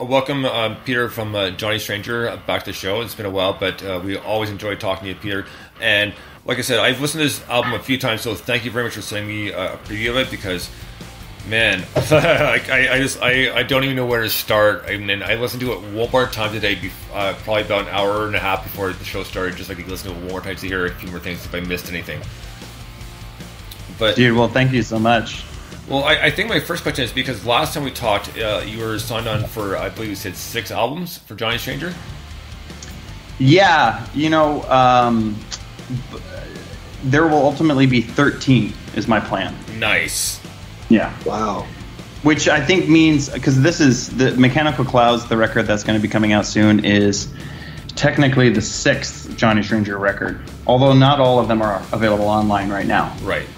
welcome, Peter from Johnny Stranger back to the show. It's been a while, but we always enjoy talking to you, Peter. And like I said, I've listened to this album a few times, so thank you very much for sending me a preview of it, because, man, I don't even know where to start. I mean, I listened to it one more time today, probably about an hour and a half before the show started, just like I listened to it one more time to hear a few more things if I missed anything. But, dude, well, thank you so much. Well, I think my first question is because last time we talked, you were signed on for, I believe you said 6 albums for Johnny Stranger? Yeah, there will ultimately be 13 is my plan. Nice. Yeah. Wow. Which I think means, because this is, the Mechanical Clouds, the record that's going to be coming out soon, is technically the 6th Johnny Stranger record. Although not all of them are available online right now. Right.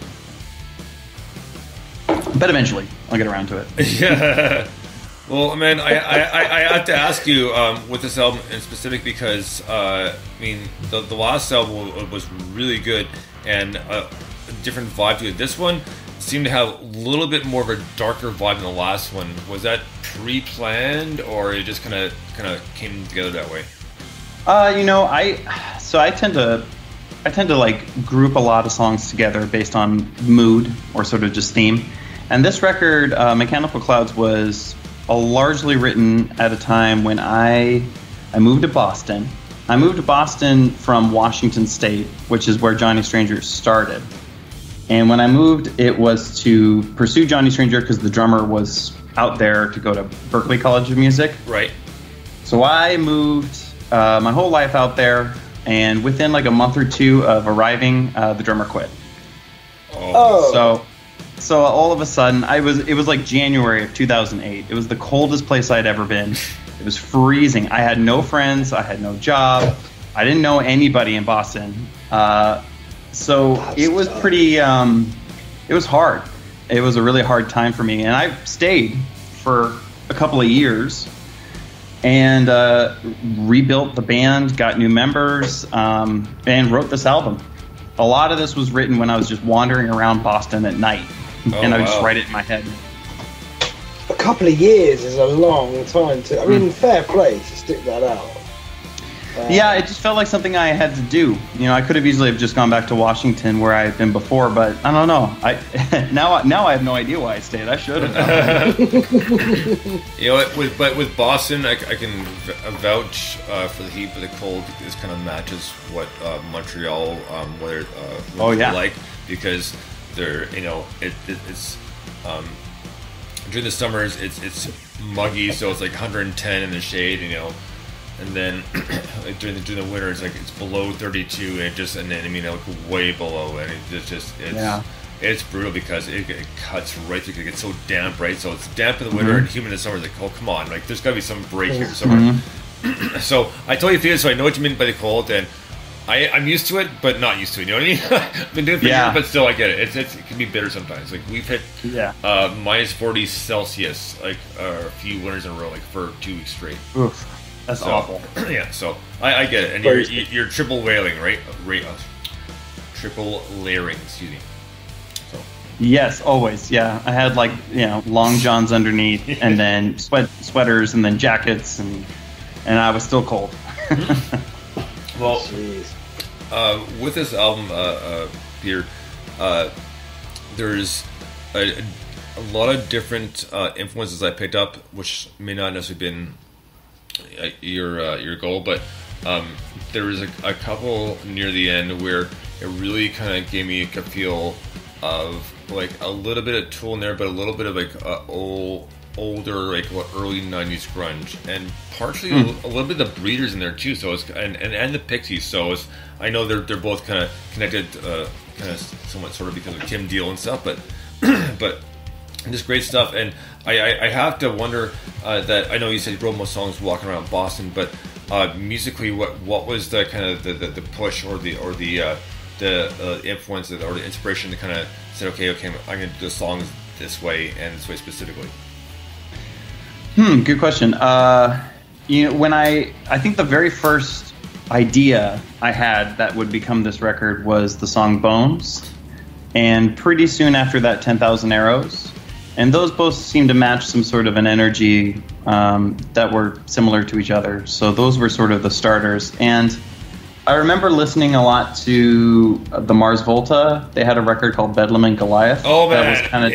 But eventually, I'll get around to it. Yeah. Well, man, I have to ask you with this album in specific because, I mean, the last album was really good and a different vibe to it. This one seemed to have a little bit more of a darker vibe than the last one. Was that pre-planned, or it just kind of came together that way? I tend to like group a lot of songs together based on mood or sort of just theme. And this record, Mechanical Clouds, was largely written at a time when I moved to Boston. I moved to Boston from Washington State, which is where Johnny Stranger started. And when I moved, it was to pursue Johnny Stranger because the drummer was out there to go to Berklee College of Music. Right. So I moved my whole life out there, and within like a month or two of arriving, the drummer quit. Oh. So all of a sudden, it was like January of 2008. It was the coldest place I'd ever been. It was freezing. I had no friends. I had no job. I didn't know anybody in Boston. So it was pretty, it was hard. It was a really hard time for me. And I stayed for a couple of years and rebuilt the band, got new members, and wrote this album. A lot of this was written when I was just wandering around Boston at night. And I would just write it in my head. A couple of years is a long time to... I mean, fair play to stick that out. Yeah, it just felt like something I had to do. I could have easily have just gone back to Washington where I had been before, but I don't know. Now I have no idea why I stayed. I should have. With Boston, I can vouch for the heat, but the cold is kind of matches what Montreal weather like, because they're it's during the summers it's muggy, so it's like 110 in the shade, and then during the winter it's like it's below 32 and then like way below, and it's brutal because it cuts right through. It gets so damp, right? So it's damp in the winter and humid in the summer. It's like, oh come on, like there's got to be some break here somewhere. So I totally feel it. So I know what you mean by the cold, and I'm used to it, but not used to it. You know what I mean? I've been doing it for years, but still, I get it. It can be bitter sometimes. Like we've hit minus 40 Celsius like a few winters in a row, like for 2 weeks straight. Oof, that's awful. Yeah, so I get it. And you're triple whaling, right? Triple layering, excuse me. So. Yes, always. Yeah, I had like long johns underneath, and then sweaters, and then jackets, and I was still cold. Well, with this album, Peter, there's a lot of different influences I picked up, which may not necessarily been your goal, but there was a couple near the end where it really kind of gave me a feel of like a little bit of Tool in there, but a little bit of like older, like early 90s grunge, and partially a little bit of the Breeders in there too. So it's and the Pixies. So it's, I know they're both kind of connected, kind of somewhat sort of because of Kim Deal and stuff, but just great stuff. And I have to wonder that I know you said you wrote most songs walking around Boston, but musically, what was the kind of the push or the influence or the inspiration to kind of say, okay, I'm going to do songs this way and this way specifically? Good question. When I think the very first idea I had that would become this record was the song Bones, and pretty soon after that 10,000 Arrows, And those both seem to match some sort of an energy that were similar to each other. So those were sort of the starters. And I remember listening a lot to the Mars Volta. They had a record called Bedlam and Goliath. Oh, man. That was kind of,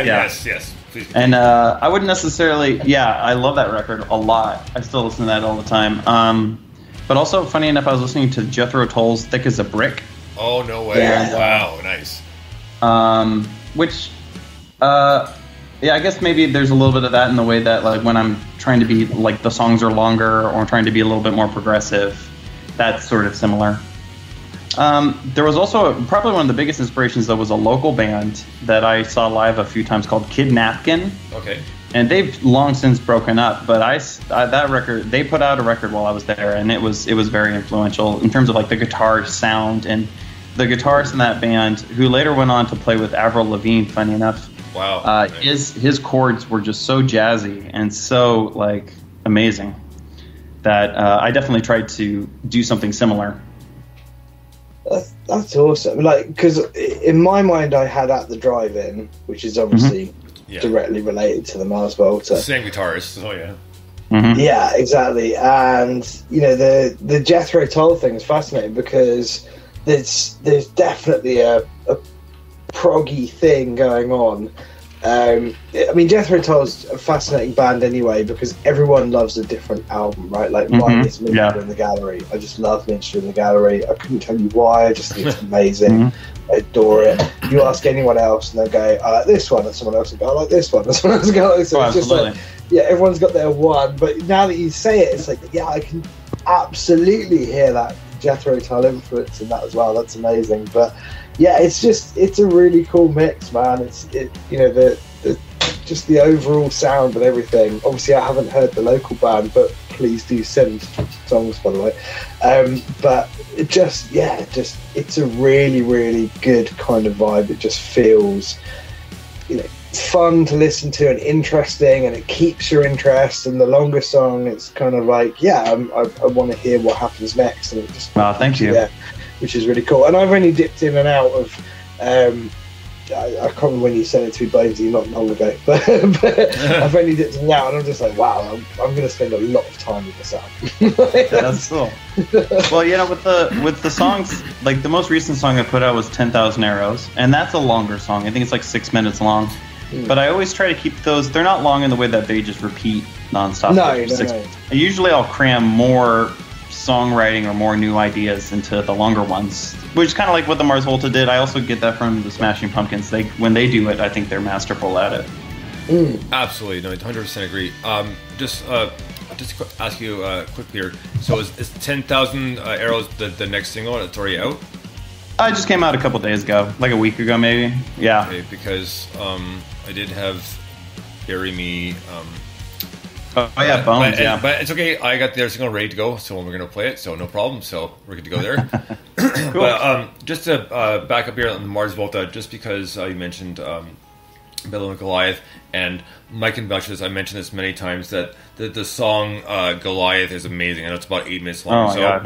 Yes. Please. And I wouldn't necessarily... Yeah, I love that record a lot. I still listen to that all the time. But also, funny enough, I was listening to Jethro Tull's Thick as a Brick. Oh, no way. Yeah. Wow, nice. Which... yeah, I guess maybe there's a little bit of that in the way that, like, when I'm trying to be, like, the songs are longer or I'm trying to be a little bit more progressive, that's sort of similar. There was also probably one of the biggest inspirations, though, was a local band that I saw live a few times called Kid Napkin. Okay. And they've long since broken up, but that record, they put out a record while I was there, and it was very influential in terms of, like, the guitar sound. And the guitarist in that band, who later went on to play with Avril Lavigne, funny enough, wow. His chords were just so jazzy and so, like, amazing that I definitely tried to do something similar. That's awesome. Like, because in my mind, I had At the Drive-In, which is obviously directly related to the Mars Volta. Same guitarist. Oh yeah. Mm-hmm. Yeah, exactly. And the Jethro Tull thing is fascinating because there's definitely a proggy thing going on. I mean, Jethro Tull's a fascinating band anyway because everyone loves a different album, right? Like mine is Minstrel in the Gallery. I just love Minstrel in the Gallery. I couldn't tell you why. I just think it's amazing. I adore it. You ask anyone else and they'll go, I like this one, and someone else will go, I like this one, and someone else will go, so it's just like, yeah, everyone's got their one. But now that you say it, it's like, yeah, I can absolutely hear that Jethro Tull influence in that as well. That's amazing. But yeah, it's a really cool mix, man. Just the overall sound and everything. Obviously, I haven't heard the local band, but please do send songs, by the way. But it's a really, really good kind of vibe. It just feels, fun to listen to and interesting, and it keeps your interest. And the longer song, it's kind of like, I want to hear what happens next, and it just thank you. Yeah, which is really cool. And I've only dipped in and out of I can't remember when you sent it to me, Bonesy, not long ago, but I've only dipped in and out, and I'm just like, wow, I'm going to spend a lot of time with this album. That's cool. Well, with the songs, like the most recent song I put out was 10,000 Arrows, and that's a longer song. I think it's like 6 minutes long. But I always try to keep those. They're not long in the way that they just repeat nonstop. No. Usually I'll cram more songwriting or more new ideas into the longer ones, which is kind of like what the Mars Volta did. I also get that from the Smashing Pumpkins. When they do it, I think they're masterful at it. Absolutely, no, 100% agree. Just ask you quickly here. So is 10,000 Arrows the next single? It's already out? It just came out a couple days ago, like a week ago maybe. Yeah. Okay, because I did have Bury Me. Bones, but it's okay. I got their single ready to go, so we're going to play it, so no problem. So we're good to go there. Cool. But just to back up here on the Mars Volta, just because you mentioned Bedlam and Goliath, and Mike and Belches, I mentioned this many times, that the song Goliath is amazing. I know it's about 8 minutes long,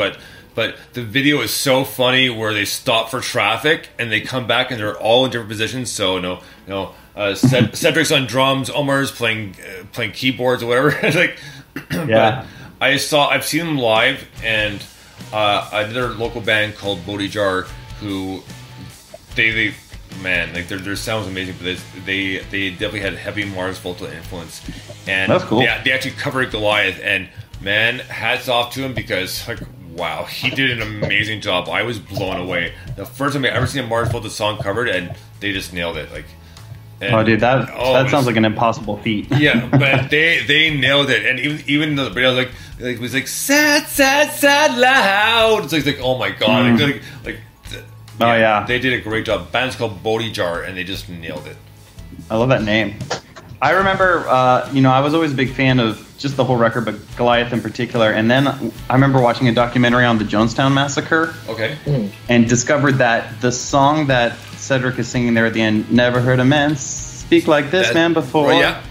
but the video is so funny where they stop for traffic and they come back and they're all in different positions. So Cedric's on drums, Omar's playing keyboards or whatever. But I've seen them live, and another local band called Bodhi Jar, who they their sound's amazing, but they definitely had heavy Mars Volta influence, and that's cool. They actually covered Goliath, and man, hats off to him, because wow, he did an amazing job. I was blown away. The first time I ever seen a Mars Volta song covered, and they just nailed it. That sounds like an impossible feat. Yeah, but they nailed it, and even though the video it was like sad, sad, sad, loud. It's like oh my god, they did a great job. Band's called Bodhi Jar, and they just nailed it. I love that name. I remember, I was always a big fan of just the whole record, but Goliath in particular. And then I remember watching a documentary on the Jonestown Massacre. Okay. And discovered that the song that Cedric is singing there at the end, "Never heard a man speak like this man before." Right, yeah.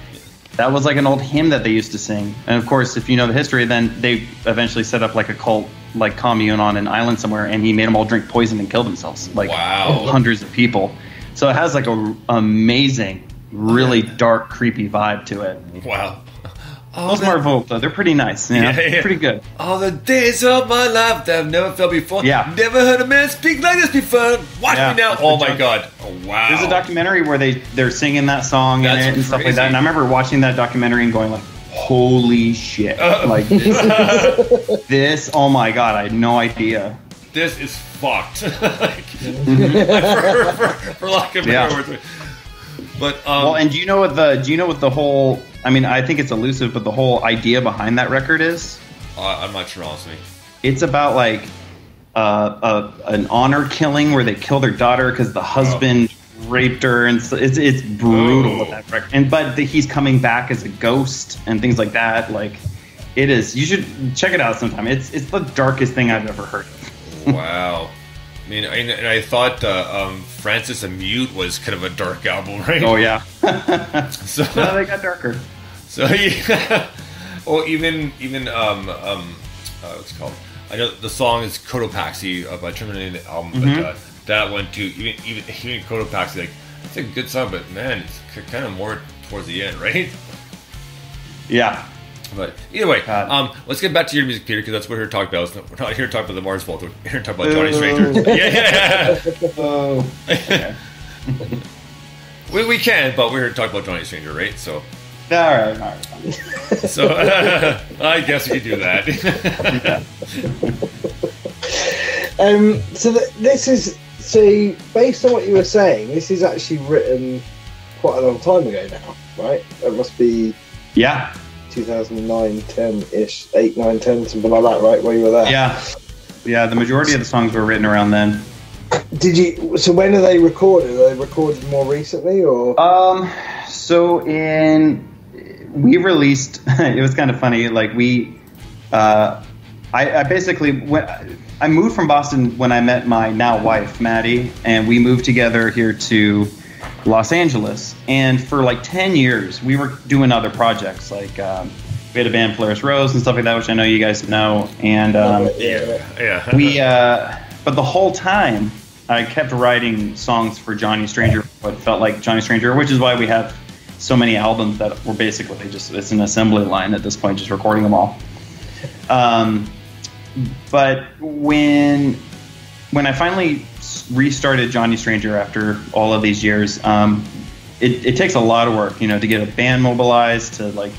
That was like an old hymn that they used to sing. And of course, if you know the history, then they eventually set up like a cult, like commune on an island somewhere, and he made them all drink poison and kill themselves. Like wow. Hundreds of people. So it has like a amazing really dark, creepy vibe to it. Wow. Those more Volta, they're pretty nice. Pretty good. All the days of my life that I've never felt before. Yeah. Never heard a man speak like this before. Watch me now. Oh my god. Oh, wow. There's a documentary where they're singing that song in it and stuff like that. And I remember watching that documentary and going like, holy shit. Like this, oh my god, I had no idea. This is fucked. for lack of better words. But well, and do you know what the whole? I mean, I think it's elusive, but the whole idea behind that record is? I'm not sure, honestly. It's about like an honor killing where they kill their daughter because the husband raped her, and so it's brutal with that record. But he's coming back as a ghost and things like that. Like it is. You should check it out sometime. It's the darkest thing I've ever heard of. Wow. I mean, and I thought Francis and Mute was kind of a dark album, right? Oh yeah. So no, they got darker. So yeah. Well, even what's it called? I know the song is Cotopaxi by Terminating the album, but that one too. Even Cotopaxi, like it's a good song, but man, it's kind of more towards the end, right? Yeah. But either way, let's get back to your music, Peter, because that's what we're here to talk about. We're not here to talk about the Mars Volta. We're here to talk about Johnny Stranger. Yeah. we can, but we're here to talk about Johnny Stranger, right? So. All right. So I guess we could do that. So based on what you were saying, this is actually written quite a long time ago now, right? It must be 2009, 10-ish, 8, 9, 10, something like that, right? Where you were there? Yeah. The majority of the songs were written around then. So when are they recorded? Are they recorded more recently, or? So we released. It was kind of funny. Like I basically I moved from Boston when I met my now wife Maddie, and we moved together here to Los Angeles. And for like 10 years, we were doing other projects. Like we had a band, Polaris Rose, and stuff like that, which I know you guys know. And but the whole time, I kept writing songs for Johnny Stranger, what felt like Johnny Stranger, which is why we have so many albums that were basically it's an assembly line at this point, just recording them all. But when I finally restarted Johnny Stranger after all of these years, it takes a lot of work, to get a band mobilized, to like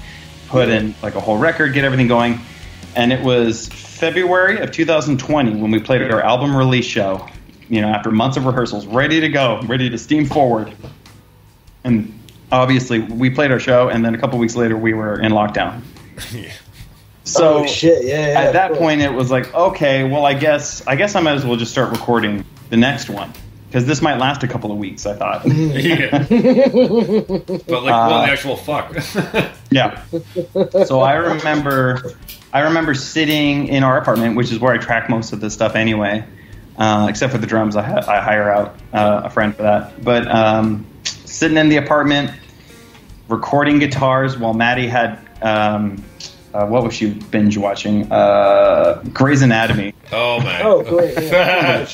put in like a whole record, get everything going. And it was February of 2020 when we played our album release show, after months of rehearsals, ready to go, ready to steam forward. And obviously we played our show, and then a couple weeks later we were in lockdown. So at that point it was like, okay, well I guess I might as well just start recording the next one, because this might last a couple of weeks, I thought. Yeah. But the actual fuck. Yeah. So I remember sitting in our apartment, which is where I track most of this stuff anyway, except for the drums. I hire out a friend for that. But sitting in the apartment, recording guitars while Maddie had what was she binge watching? Grey's Anatomy. Oh man. Oh great. Yeah.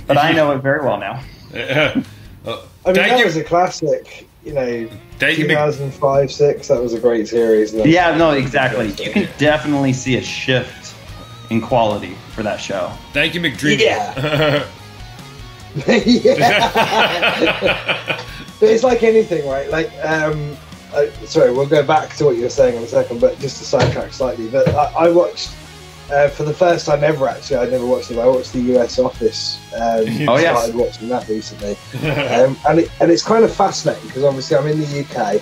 But I know it very well now. I mean, that was a classic. 2005, 6. That was a great series. Yeah, no, exactly. You can definitely see a shift in quality for that show. Thank you, McDreamy. Yeah. But it's like anything, right? Like, sorry, we'll go back to what you were saying in a second, but just to sidetrack slightly. But I watched, for the first time ever, actually, I never watched it, but I watched the US Office. Started watching that recently. And it's kind of fascinating, because obviously I'm in the UK.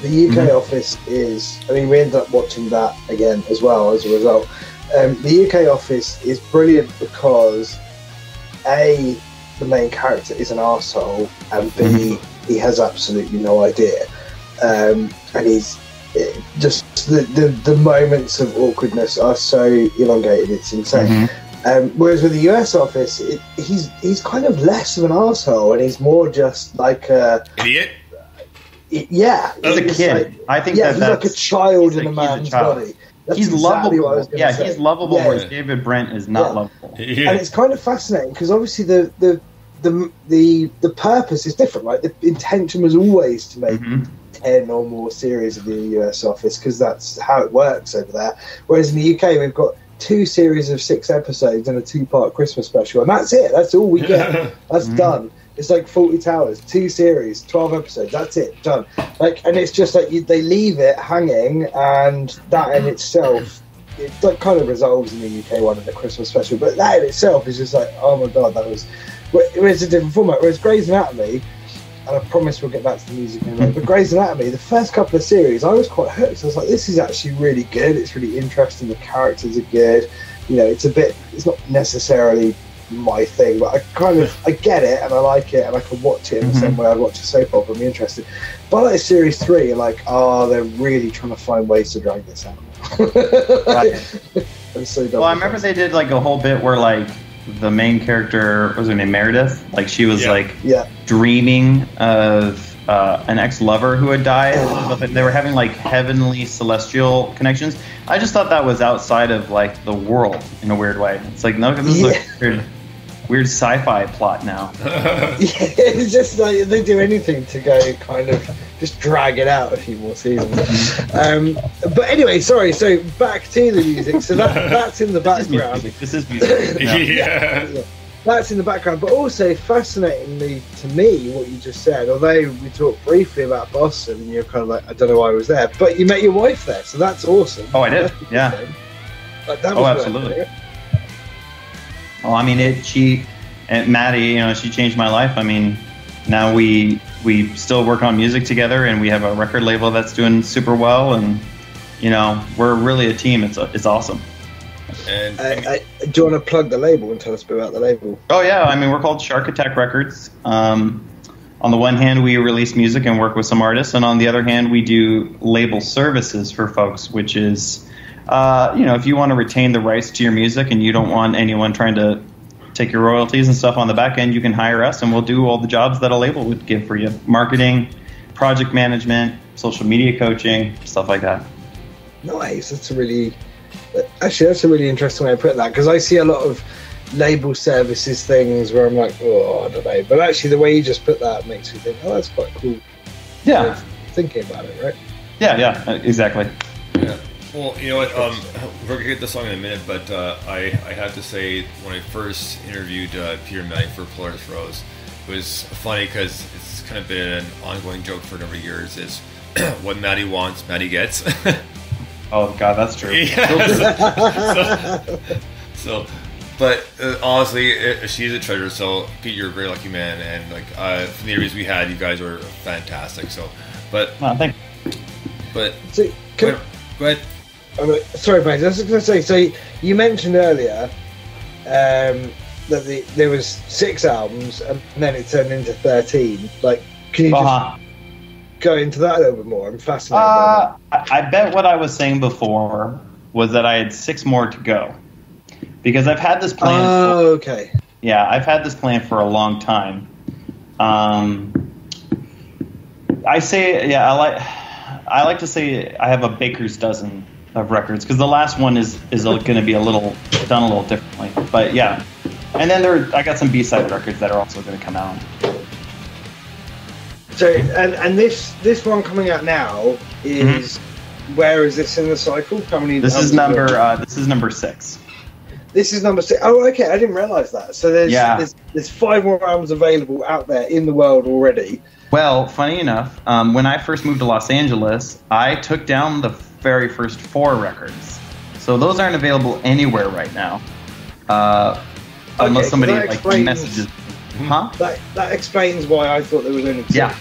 The UK Office is, we ended up watching that again as well as a result. The UK Office is brilliant because, A, the main character is an arsehole, and B, he has absolutely no idea. And he's just the moments of awkwardness are so elongated, it's insane. Whereas with the US Office, he's kind of less of an arsehole, and he's more just like a idiot. Yeah, he's a kid. Like, I think he's like a child in a man's body. That's he's exactly lovable. Say. He's lovable, whereas David Brent is not lovable. And it's kind of fascinating because obviously the the purpose is different, right? The intention was always to make 10 or more series of the US office, because that's how it works over there. Whereas in the UK, we've got 2 series of 6 episodes and a 2-part Christmas special, and that's it. That's all we get. That's done. It's like 40 Towers, 2 series, 12 episodes. That's it, done. Like, and it's just like they leave it hanging, and that in itself, it like kind of resolves in the UK one in the Christmas special. But that in itself is just like, oh my god, that was. It's a different format. Whereas Grey's Anatomy, and I promise we'll get back to the music in a minute, but Grey's Anatomy, the first couple of series, I was quite hooked. I was like, this is actually really good. It's really interesting. The characters are good. You know, it's not necessarily my thing, but I get it, and I like it, and I can watch it in the same way I'd watch a soap opera and be interested. But like series 3, like, they're really trying to find ways to drag this out. I'm so dumb. Well, I remember they did like a whole bit where like the main character, what was her name, Meredith? Like she was dreaming of an ex-lover who had died. But they were having like heavenly celestial connections. I just thought that was outside of like the world in a weird way. It's like, no, this is a weird sci-fi plot now. It's just like they do anything to go kind of just drag it out a few more seasons. But anyway, sorry, so back to the music. So that's in the background. This is music. Yeah. That's in the background, but also fascinatingly to me, what you just said, although we talked briefly about Boston and you're kind of like, I don't know why I was there, but you met your wife there, so that's awesome. Oh, I did, yeah. Like, that was absolutely. Well, I mean, Maddie, you know, she changed my life. I mean, now we still work on music together, and we have a record label that's doing super well, and you know, we're really a team. It's awesome. And do you want to plug the label and tell us a bit about the label? Oh yeah, I mean, we're called Shark Attack Records. On the one hand, we release music and work with some artists, and on the other hand, we do label services for folks, which is, you know, if you want to retain the rights to your music and you don't want anyone trying to take your royalties and stuff on the back end, you can hire us, and we'll do all the jobs that a label would give for you: marketing, project management, social media coaching, stuff like that. Nice. That's a really interesting way to put that, because I see a lot of label services things where I'm like, oh, I don't know. But actually, the way you just put that makes me think, oh, that's quite cool. Yeah. Thinking about it, right? Yeah, exactly. Yeah. Well, you know what? We're gonna get the song in a minute, but I have to say, when I first interviewed Peter Manning for Polaris Rose, it was funny because it's kind of been an ongoing joke for a number of years. Is what Maddie wants, Maddie gets. Oh God, that's true. Yeah. But honestly, she's a treasure. So Pete, you're a very lucky man, and like from the interviews we had, you guys were fantastic. So, but thank you. But so, go ahead. Sorry, mate. I was just going to say. So you mentioned earlier that there was 6 albums, and then it turned into 13. Like, can you just go into that a little bit more? I'm fascinated by that. I bet what I was saying before was that I had 6 more to go, because I've had this plan. Oh, okay. Yeah, I've had this plan for a long time. I like to say I have a baker's dozen of records, because the last one is going to be done a little differently. But yeah, and then I got some B-side records that are also going to come out. So and this one coming out now is where is this in the cycle? How many? This is number 6. This is number 6. Oh, okay. I didn't realize that. So there's 5 more albums available out there in the world already. Well, funny enough, when I first moved to Los Angeles, I took down the very first 4 records. So those aren't available anywhere right now, unless somebody messages. Huh? That explains why I thought there was only 2. Yeah.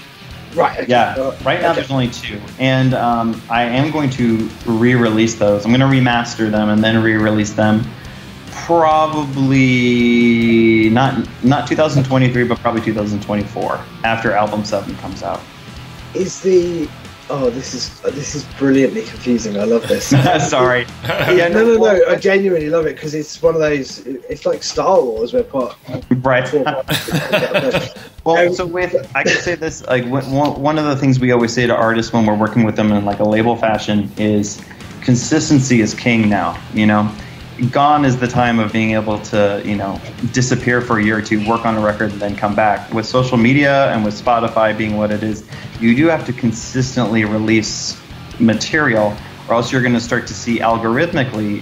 Right. Okay. Yeah. Right now there's only 2, and I am going to re-release those. I'm going to remaster them and then re-release them. Probably not 2023, but probably 2024 after album 7 comes out. This is brilliantly confusing. I love this. Sorry. Yeah, no. I genuinely love it, because it's one of those. It's like Star Wars, where right. Well, so I can say this. Like one of the things we always say to artists when we're working with them in like a label fashion is consistency is king now. You know. gone is the time of being able to, disappear for a year or two, work on a record, and then come back. With social media and with Spotify being what it is, you do have to consistently release material, or else you're going to start to see algorithmically,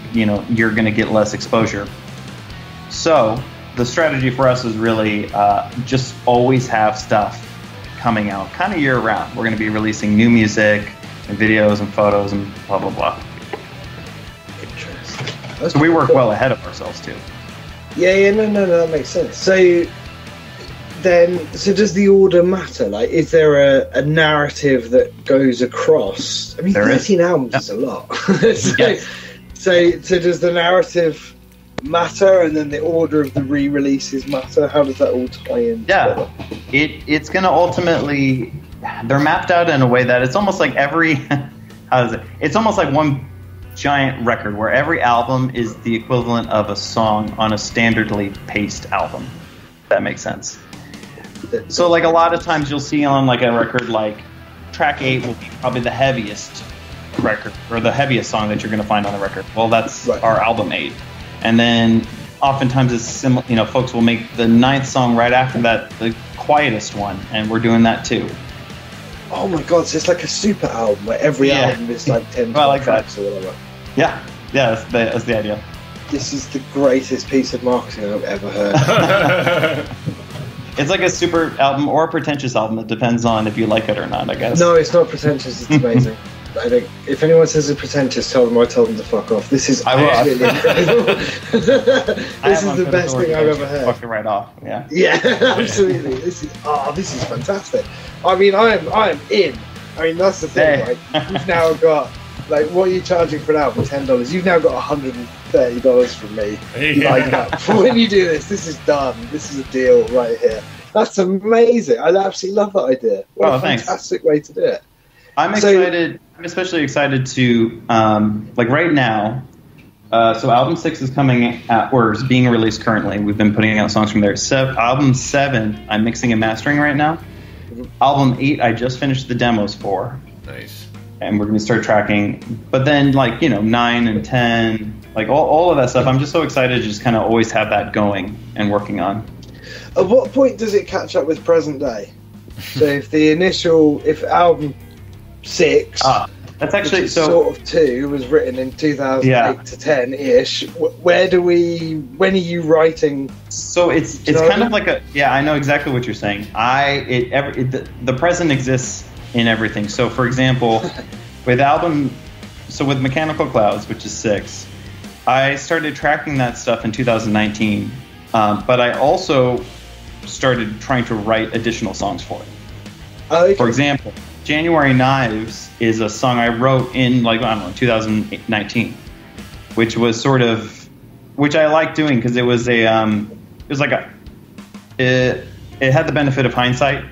you're going to get less exposure. So the strategy for us is really just always have stuff coming out kind of year round. We're going to be releasing new music and videos and photos and blah, blah, blah. So we work well ahead of ourselves too. Yeah, no, that makes sense. So does the order matter? Like, is there a narrative that goes across? I mean, 13 albums is a lot. So does the narrative matter, and then the order of the re-releases matter? How does that all tie in? Yeah, it's going to ultimately, they're mapped out in a way that it's almost like it's almost like one giant record where every album is the equivalent of a song on a standardly paced album. If that makes sense. So like a lot of times you'll see on like a record, like track 8 will be probably the heaviest record or the heaviest song that you're going to find on the record. Well, that's right. Our album 8. And then oftentimes it's similar, folks will make the 9th song right after that the quietest one, and we're doing that too. Oh my god, so it's like a super album where every album is like 10 tracks or whatever. Yeah, that's the idea. This is the greatest piece of marketing I've ever heard. It's like a super album or a pretentious album. It depends on if you like it or not, I guess. No, it's not pretentious. It's amazing. I think if anyone says it's pretentious, tell them to fuck off. This is absolutely incredible. This is the best thing I've ever heard. Fuck it right off. Yeah. Yeah, absolutely. This is fantastic. I mean, I am in. I mean, that's the thing. Hey. Right? You've now got, like, what are you charging for an album? $10. You've now got $130 from me. Yeah. Like that. When you do this is done. This is a deal right here. That's amazing. I absolutely love that idea. What a fantastic way to do it. I'm excited. I'm especially excited to, like right now. So album 6 is coming out, or is being released currently. We've been putting out songs from there. Album 7, I'm mixing and mastering right now. Album 8, I just finished the demos for. Nice. And we're going to start tracking. But then, 9 and 10, all of that stuff, I'm just so excited to just kind of always have that going and working on. At what point does it catch up with present day? So if album 6, that's actually sort of 2 was written in 2008 to 10-ish. When are you writing? So it's kind of like I know exactly what you're saying. The present exists in everything. So for example, with Mechanical Clouds, which is 6, I started tracking that stuff in 2019, but I also started trying to write additional songs for it. Okay. For example, January Knives is a song I wrote in 2019, which was which I like doing because it had the benefit of hindsight.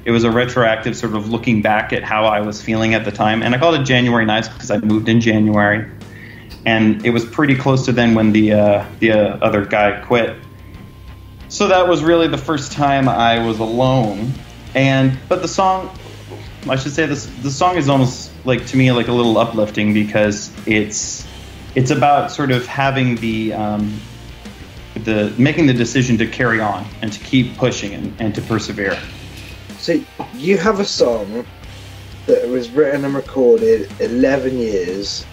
It was a retroactive sort of looking back at how I was feeling at the time, and I called it January Knives because I moved in January, and it was pretty close to then when the other guy quit. So that was really the first time I was alone, but the song. I should say the song is almost to me a little uplifting because it's about sort of having making the decision to carry on and to keep pushing and to persevere. So you have a song that was written and recorded 11 years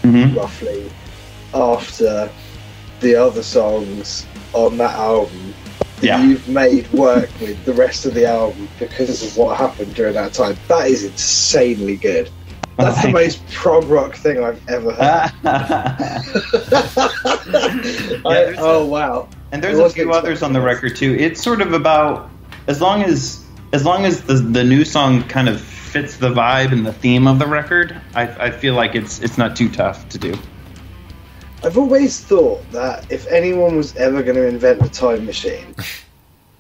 roughly after the other songs on that album. You've made work with the rest of the album because of what happened during that time. That is insanely good. That's the most prog rock thing I've ever heard. Wow. And there's a few others on the record too. It's sort of about as long as the new song kind of fits the vibe and the theme of the record, I feel like it's not too tough to do. I've always thought that if anyone was ever going to invent a time machine,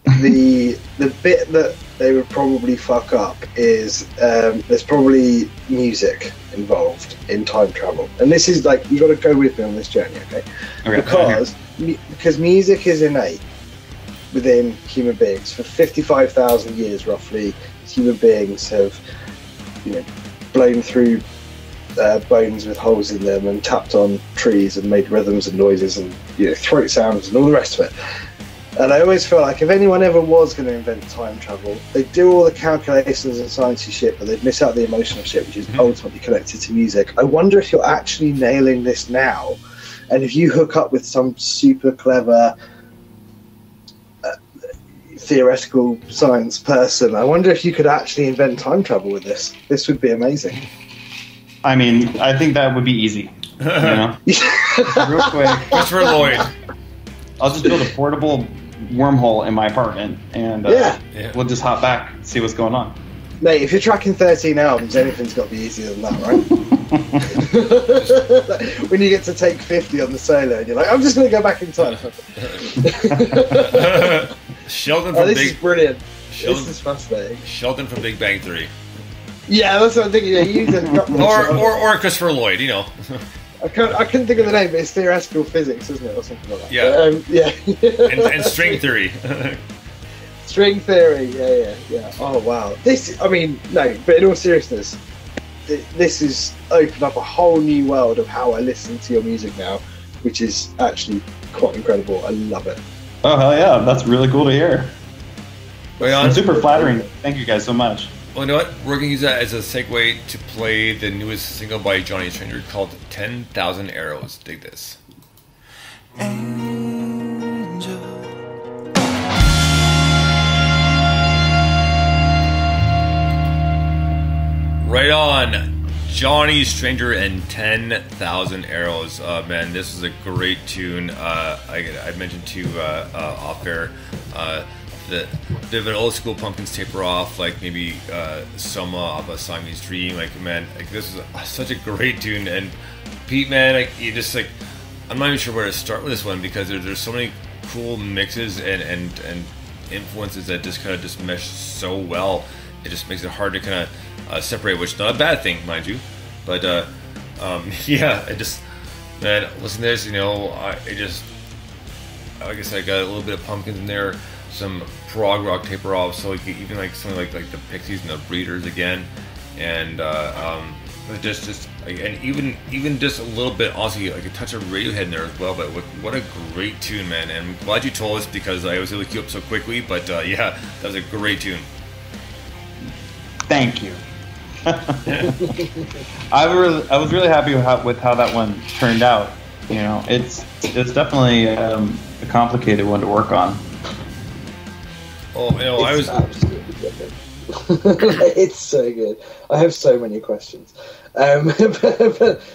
the bit that they would probably fuck up is there's probably music involved in time travel. And this is you got to go with me on this journey, okay? Because music is innate within human beings. For 55,000 years roughly, human beings have blown through bones with holes in them and tapped on trees and made rhythms and noises and throat sounds and all the rest of it. And I always feel like if anyone ever was going to invent time travel, they'd do all the calculations and sciencey shit, but they'd miss out the emotional shit, which is ultimately connected to music. I wonder if you're actually nailing this now, and if you hook up with some super clever theoretical science person, I wonder if you could actually invent time travel with this. This would be amazing. I mean, I think that would be easy. Real quick. Christopher Lloyd. I'll just build a portable wormhole in my apartment, and we'll just hop back and see what's going on. Mate, if you're tracking 13 albums, anything's got to be easier than that, right? When you get to take 50 on the solo, and you're like, I'm just going to go back in time. Sheldon from this is brilliant. This is fascinating. Sheldon from Big Bang Theory. Yeah, that's what I'm thinking. Or Christopher Lloyd, I couldn't think of the name, but it's theoretical physics, isn't it, or something like that? Yeah. And string theory. String theory, yeah. Oh wow. But in all seriousness, this has opened up a whole new world of how I listen to your music now, which is actually quite incredible. I love it. Oh hell yeah, that's really cool to hear. It's super flattering. Thank you guys so much. Well, you know what? We're going to use that as a segue to play the newest single by Johnny Stranger called 10,000 Arrows. Dig this. Angel. Right on. Johnny Stranger and 10,000 Arrows. Man, this is a great tune. I mentioned to you off air the bit of an old school Pumpkins taper off, like maybe Soma off a Siamese Dream. This is such a great tune. And Pete, man, I'm not even sure where to start with this one, because there's so many cool mixes and influences that just kind of just mesh so well. It just makes it hard to kind of separate, which is not a bad thing, mind you. But man, listen to this. Like I said, I got a little bit of Pumpkins in there, some prog rock taper off, so even like something like the Pixies and the Breeders again, and even just a little bit, honestly, like a touch of Radiohead in there as well. But what a great tune, man! And I'm glad you told us, because I was able to keep up so quickly. But that was a great tune. Thank you. I was really happy with how that one turned out. It's definitely a complicated one to work on. It's so good. I have so many questions. Well,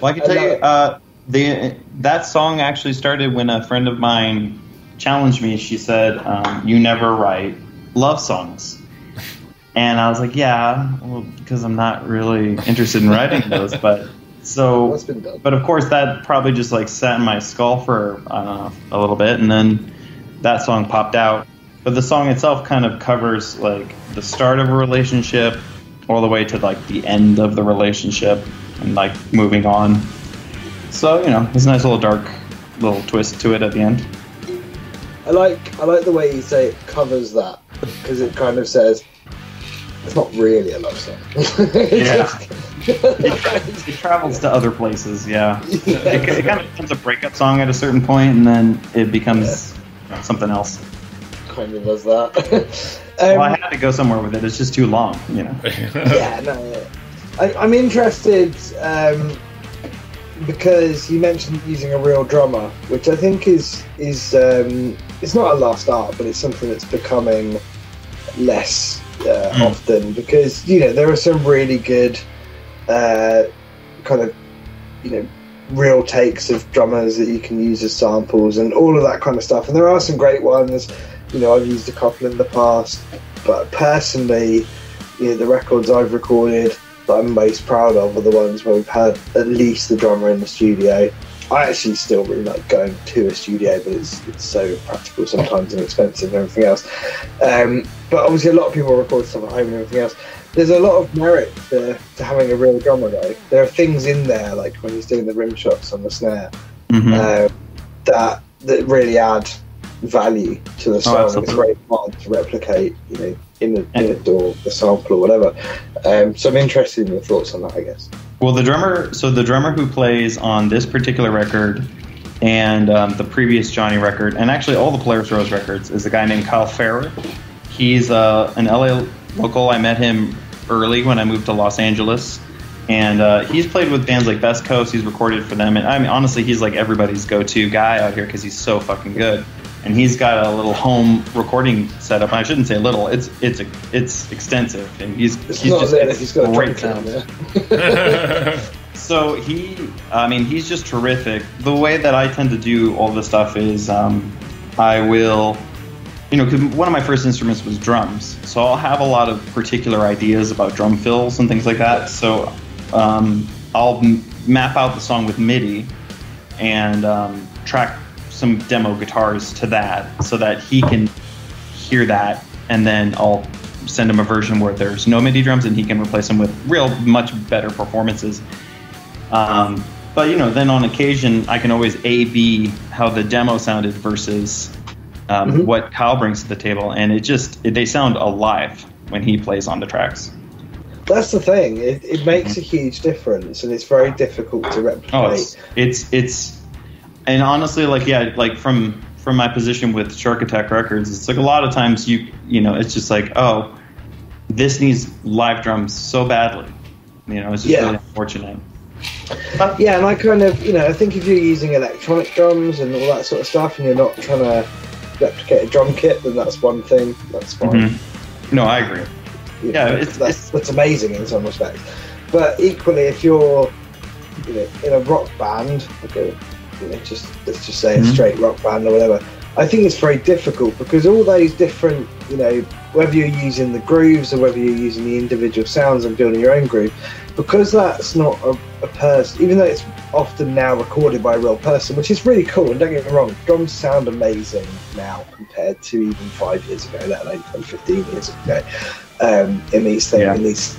I can tell you, that song actually started when a friend of mine challenged me. She said, "You never write love songs." And I was like, yeah, well, because I'm not really interested in writing those. But of course, that probably just sat in my skull for a little bit, and then that song popped out. But the song itself kind of covers the start of a relationship all the way to the end of the relationship and moving on. So it's a nice little dark little twist to it at the end. I like the way you say it covers that, because it kind of says it's not really a love song. It travels to other places. Yeah. It kind of becomes a breakup song at a certain point, and then it becomes something else. Kind of does that. Well, I had to go somewhere with it. It's just too long, I'm interested because you mentioned using a real drummer, which I think is it's not a lost art, but it's something that's becoming less often, because there are some really good kind of real takes of drummers that you can use as samples and all of that kind of stuff, and there are some great ones. I've used a couple in the past, but personally, the records I've recorded that I'm most proud of are the ones where we've had at least the drummer in the studio. I actually still really like going to a studio, but it's so practical sometimes and expensive and everything else. But obviously a lot of people record stuff at home and everything else. There's a lot of merit to having a real drummer though. There are things in there, like when he's doing the rim shots on the snare, that really add value to the song. It's very hard to replicate, in a or the sample or whatever. So I'm interested in your thoughts on that, I guess. Well, the drummer who plays on this particular record and the previous Johnny record, and actually all the Polaris Rose records, is a guy named Kyle Farrow. He's an LA local. I met him early when I moved to Los Angeles. And he's played with bands like Best Coast. He's recorded for them. And I mean, honestly, he's like everybody's go-to guy out here because he's so fucking good. And he's got a little home recording setup. I shouldn't say little. It's extensive. And he's got a great sound. So he's just terrific. The way that I tend to do all this stuff is I will, because one of my first instruments was drums. So I'll have a lot of particular ideas about drum fills and things like that. So I'll map out the song with MIDI and track some demo guitars to that so that he can hear that, and then I'll send him a version where there's no MIDI drums and he can replace them with much better performances. But then on occasion I can always A/B how the demo sounded versus what Kyle brings to the table, and they sound alive when he plays on the tracks. That's the thing. It makes a huge difference, and it's very difficult to replicate. Oh, it's and honestly, from my position with Shark Attack Records, it's like a lot of times it's just like, oh, this needs live drums so badly. It's just really unfortunate. Yeah, and I kind of, I think if you're using electronic drums and all that sort of stuff, and you're not trying to replicate a drum kit, then that's one thing. That's fine. Mm-hmm. No, I agree. That's amazing in some respects. But equally, if you're in a rock band, let's just say a straight rock band or whatever, I think it's very difficult because all those different, whether you're using the grooves or whether you're using the individual sounds and building your own groove, because that's not a person, even though it's often now recorded by a real person, which is really cool, and don't get me wrong, drums sound amazing now compared to even 5 years ago, let alone 15 years ago, in these things. Yeah. In these...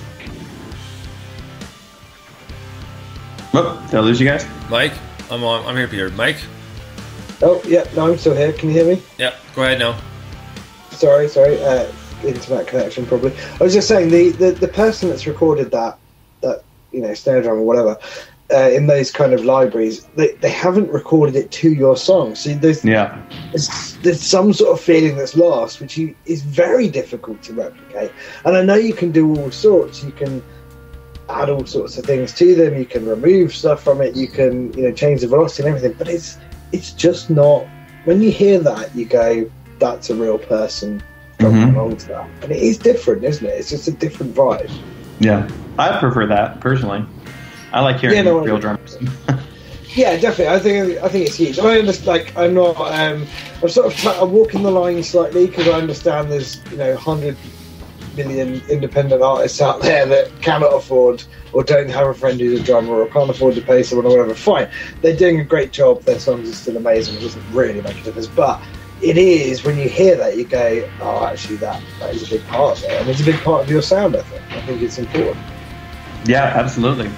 Oh, did I lose you guys? Mike, I'm here, Peter. Mike? Oh, yeah, no, I'm still here. Can you hear me? Yeah, go ahead now. Sorry. Internet connection, probably. I was just saying, the person that's recorded that snare drum or whatever, in those kind of libraries, they haven't recorded it to your song. So there's some sort of feeling that's lost, which is very difficult to replicate. And I know you can do all sorts. You can add all sorts of things to them. You can remove stuff from it. You can change the velocity and everything. But it's just not. When you hear that, you go, "That's a real person drumming along to that." And it is different, isn't it? It's just a different vibe. Yeah, I prefer that personally. I like hearing real drummers. Yeah, definitely. I think it's huge. I understand. I'm not. I'm I'm walking the line slightly because I understand there's 100 million independent artists out there that cannot afford or don't have a friend who's a drummer or can't afford to pay someone or whatever. Fine, they're doing a great job. Their songs are still amazing. It doesn't really make a difference, but it is when you hear that you go, oh, actually that is a big part of it, and it's a big part of your sound. I think it's important. Yeah, absolutely.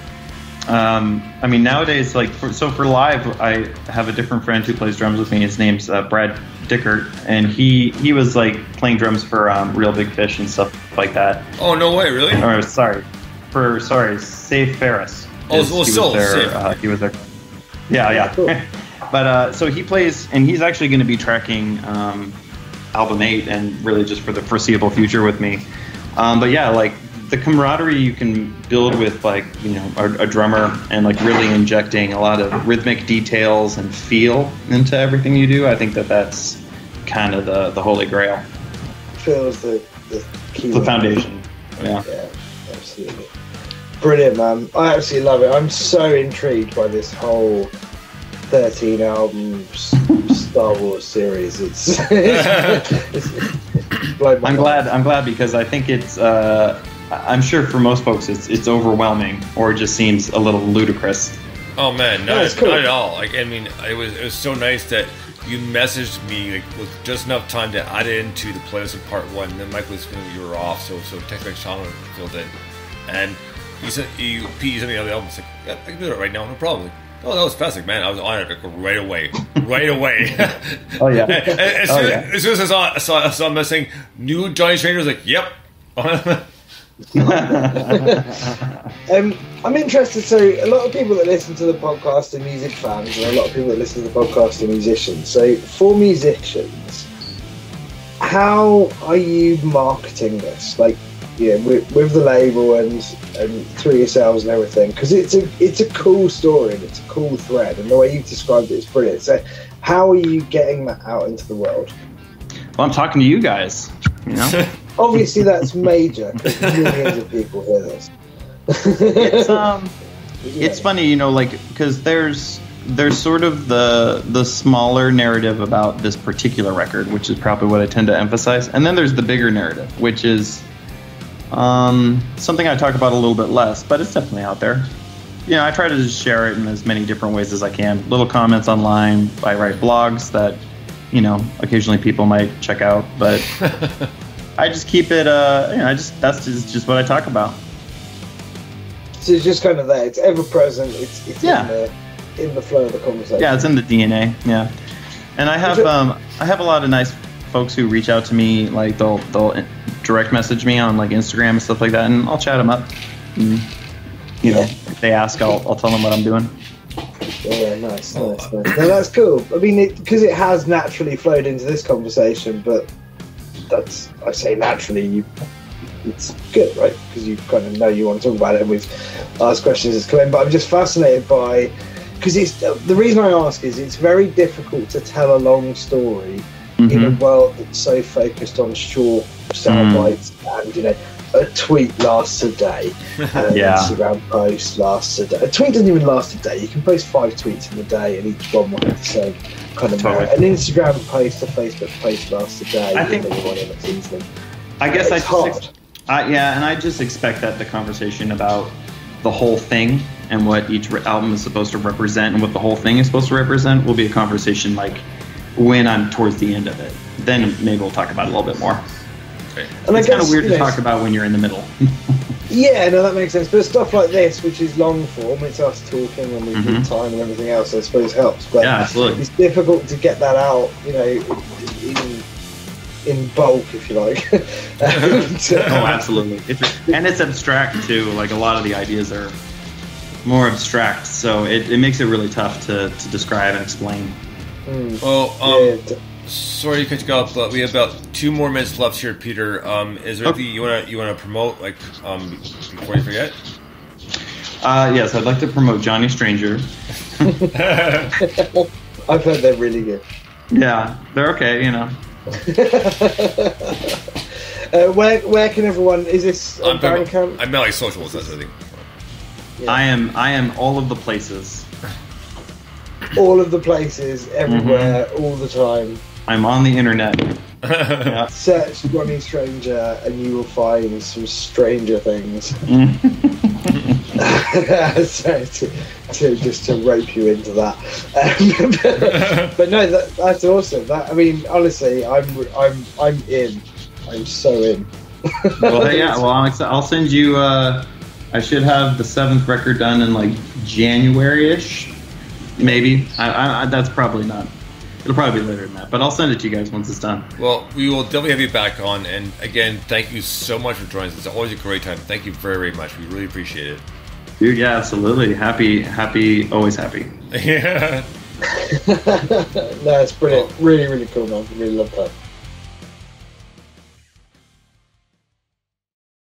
Nowadays, for live, I have a different friend who plays drums with me. His name's Brad Dickert, and he was playing drums for Real Big Fish and stuff like that. Oh, no way, really? Or Save Ferris. Oh, well, still, he was there. Yeah. Cool. But so he plays, and he's actually going to be tracking album 8, and really just for the foreseeable future with me. But yeah, the camaraderie you can build with a drummer and really injecting a lot of rhythmic details and feel into everything you do. I think that's kind of the holy grail. Feels the key. The foundation. Yeah, absolutely. Brilliant, man. I absolutely love it. I'm so intrigued by this whole 13 albums Star Wars series. It's I'm glad because I think it's I'm sure for most folks it's overwhelming, or it just seems a little ludicrous. Oh man, not at all. It was so nice that you messaged me with just enough time to add it into the playlist of part 1. And then Mike was you were off, so technically Sean filled in, and Pete sent me the other album. It's like, yeah, I can do that right now, no problem. Oh, that was fantastic, man. I was on it right away. Oh yeah. As soon as I saw missing new Johnny Stranger, I was like, yep. I I'm interested. So a lot of people that listen to the podcast are music fans, and a lot of people that listen to the podcast are musicians. So for musicians, how are you marketing this? Like, with the label and through yourselves and everything, because it's a cool story and it's a cool thread, and the way you've described it is brilliant. So how are you getting that out into the world? Well, I'm talking to you guys, Obviously that's major, because millions of people hear this. It's funny, because there's sort of the smaller narrative about this particular record, which is probably what I tend to emphasize, and then there's the bigger narrative, which is something I talk about a little bit less, but it's definitely out there. I try to just share it in as many different ways as I can. Little comments online. I write blogs that, occasionally people might check out, but I just keep it. That's just what I talk about. So it's just kind of there. It's ever present. It's in the flow of the conversation. Yeah, it's in the DNA. Yeah, and I have a lot of nice folks who reach out to me. Like they'll direct message me on like Instagram and stuff like that, and I'll chat them up. And, if they ask, I'll tell them what I'm doing. Yeah, nice. No, that's cool. I mean, because it has naturally flowed into this conversation, but I say naturally, it's good, right? Because you kind of know you want to talk about it, and we've asked questions as come in. But I'm just fascinated by, because the reason I ask is it's very difficult to tell a long story in a world that's so focused on short sound bites, and a tweet lasts a day, and an Instagram post lasts a day. A tweet doesn't even last a day. You can post 5 tweets in a day, and each one will have the same kind of merit. An Instagram post, a Facebook post lasts a day. I think it's hard. And I just expect that the conversation about the whole thing and what each album is supposed to represent and what the whole thing is supposed to represent will be a conversation like when I'm towards the end of it. Then maybe we'll talk about it a little bit more. And it's kind of weird to talk about when you're in the middle. Yeah, no, that makes sense. But stuff like this, which is long form, it's us talking and we give time and everything else, I suppose helps. But yeah, absolutely. It's difficult to get that out, in bulk, if you like. Absolutely. It's abstract too. Like a lot of the ideas are more abstract, so it makes it really tough to describe and explain. Well, sorry to cut you off, but we have about 2 more minutes left here, Peter. Is there anything you want to promote, before you forget? Yes, I'd like to promote Johnny Stranger. I've heard they're really good. Yeah, they're okay, Where can everyone? Is this on Bandcamp? I'm not socials, that's the thing. Yeah. I am all of the places. All of the places, everywhere, all the time. I'm on the internet. Yeah. Search Johnny Stranger and you will find some stranger things. So just to rope you into that. But no, that's awesome. Honestly, I'm in. I'm so in. Well, yeah. Well, I'll send you. I should have the 7th record done in January-ish. Maybe. I that's probably not. It'll probably be later than that, but I'll send it to you guys once it's done. Well, we will definitely have you back on, and again, thank you so much for joining us. It's always a great time. Thank you very, very much. We really appreciate it. Dude, yeah, absolutely. Happy, always happy. Yeah. No, it's brilliant. Really, really cool, man. Really love that.